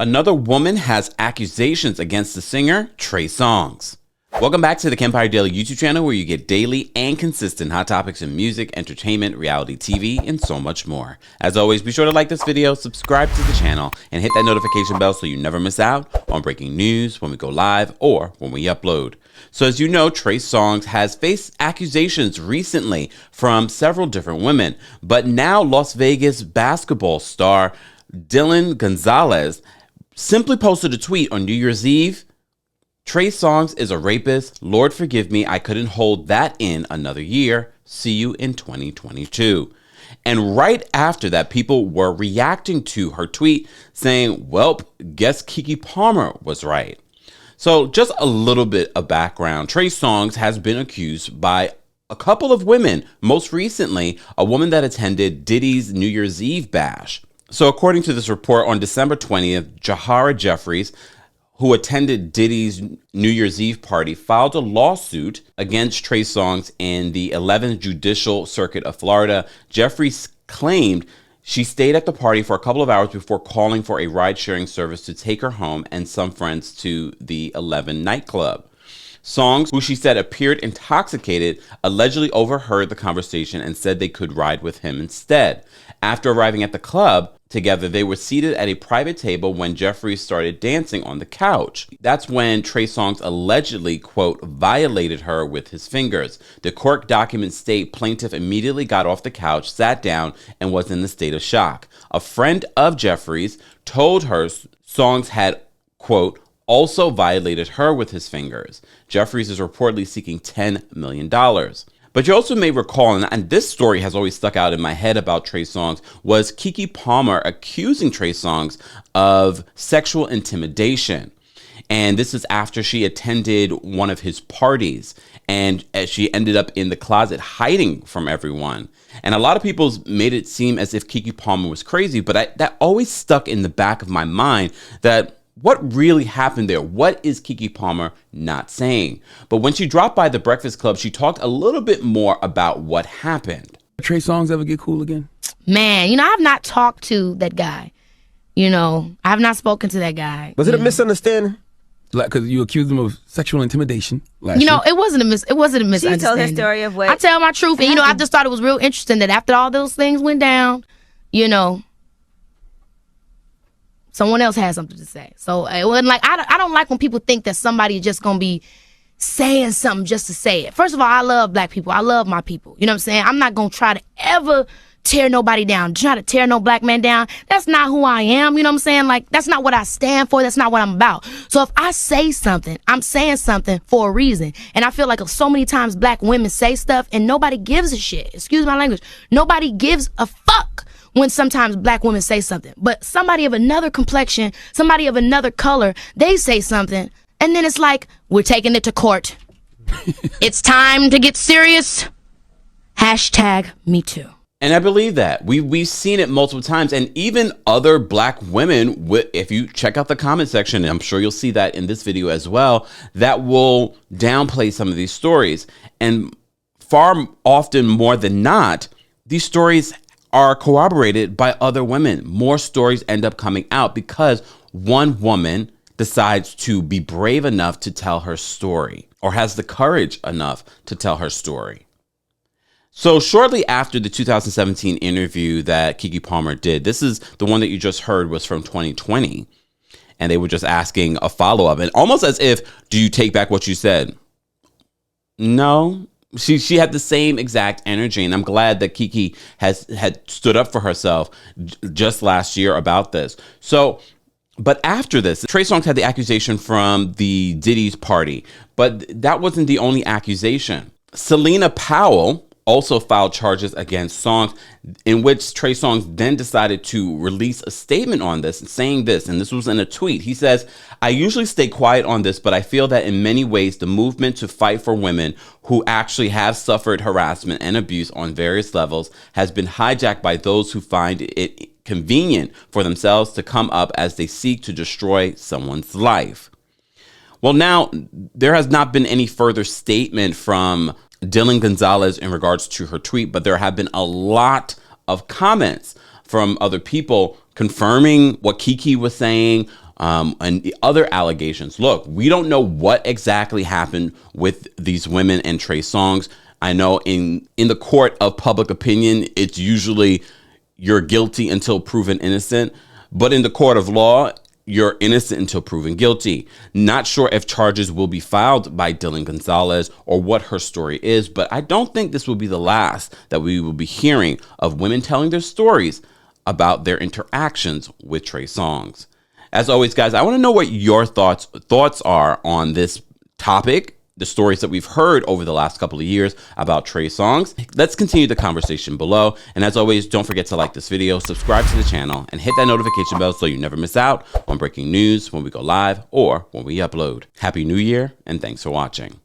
Another woman has accusations against the singer Trey Songz. Welcome back to the Kempire Daily YouTube channel, where you get daily and consistent hot topics in music, entertainment, reality TV, and so much more. As always, be sure to like this video, subscribe to the channel, and hit that notification bell so you never miss out on breaking news when we go live or when we upload. So as you know, Trey Songz has faced accusations recently from several different women, but now Las Vegas basketball star Gonzalez simply posted a tweet on New Year's Eve. Trey Songz is a rapist. Lord forgive me, I couldn't hold that in another year. See you in 2022. And right after that, people were reacting to her tweet saying, welp, guess Keke Palmer was right. So just a little bit of background. Trey Songz has been accused by a couple of women, most recently a woman that attended Diddy's New Year's Eve bash. So according to this report, on December 20th, Jahara Jeffries, who attended Diddy's New Year's Eve party, filed a lawsuit against Trey Songz in the 11th Judicial Circuit of Florida. Jeffries claimed she stayed at the party for a couple of hours before calling for a ride-sharing service to take her home and some friends to the 11 nightclub. Songz, who she said appeared intoxicated, allegedly overheard the conversation and said they could ride with him instead. After arriving at the club together, they were seated at a private table when Jeffries started dancing on the couch. That's when Trey Songz allegedly, quote, violated her with his fingers. The court documents state plaintiff immediately got off the couch, sat down, and was in a state of shock. A friend of Jeffries told her Songz had, quote, also violated her with his fingers. Jeffries is reportedly seeking $10 million. But you also may recall, and this story has always stuck out in my head about Trey Songz, was Keke Palmer accusing Trey Songz of sexual intimidation. And this is after she attended one of his parties, and she ended up in the closet hiding from everyone. And a lot of people made it seem as if Keke Palmer was crazy, but that always stuck in the back of my mind that what really happened there? What is Keke Palmer not saying? But when she dropped by the Breakfast Club, she talked a little bit more about what happened. Trey Songz ever get cool again? Man, I have not talked to that guy. I have not spoken to that guy. Was it a misunderstanding? Like, because you accused him of sexual intimidation last year? It wasn't a misunderstanding. She told her story of what I tell my truth, and I just thought it was real interesting that after all those things went down, someone else had something to say. So it wasn't like, I don't like when people think that somebody just gonna be saying something just to say it. First of all, I love black people. I love my people. You know what I'm saying? I'm not gonna try to ever tear nobody down, try to tear no black man down. That's not who I am. You know what I'm saying? Like, that's not what I stand for. That's not what I'm about. So if I say something, I'm saying something for a reason. And I feel like so many times black women say stuff and nobody gives a shit. Excuse my language. Nobody gives a fuck when sometimes black women say something. But somebody of another complexion, somebody of another color, they say something, and then it's like, we're taking it to court. It's time to get serious. #MeToo. And I believe that. We've seen it multiple times. And even other black women, if you check out the comment section, and I'm sure you'll see that in this video as well, that will downplay some of these stories. And far often more than not, these stories are corroborated by other women. More stories end up coming out because one woman decides to be brave enough to tell her story, or has the courage enough to tell her story. So shortly after the 2017 interview that Keke Palmer did, this is the one that you just heard was from 2020, and they were just asking a follow-up, and almost as if, do you take back what you said? No. She had the same exact energy, and I'm glad that Keke had stood up for herself just last year about this. So, but after this, Trey Songz had the accusation from the Diddy's party, but that wasn't the only accusation. Selena Powell also filed charges against Songz, in which Trey Songz then decided to release a statement on this, saying this, and this was in a tweet. He says, I usually stay quiet on this, but I feel that in many ways, the movement to fight for women who actually have suffered harassment and abuse on various levels has been hijacked by those who find it convenient for themselves to come up as they seek to destroy someone's life. Well, now, there has not been any further statement from Gonzalez in regards to her tweet, but there have been a lot of comments from other people confirming what Keke was saying, and the other allegations. Look, we don't know what exactly happened with these women and Trey Songz. I know in the court of public opinion, it's usually you're guilty until proven innocent. But in the court of law, you're innocent until proven guilty. Not sure if charges will be filed by Dylan Gonzalez or what her story is, but I don't think this will be the last that we will be hearing of women telling their stories about their interactions with Trey Songz. As always, guys, I want to know what your thoughts are on this topic, the stories that we've heard over the last couple of years about Trey Songz. Let's continue the conversation below. And as always, don't forget to like this video, subscribe to the channel, and hit that notification bell so you never miss out on breaking news when we go live or when we upload. Happy New Year, and thanks for watching.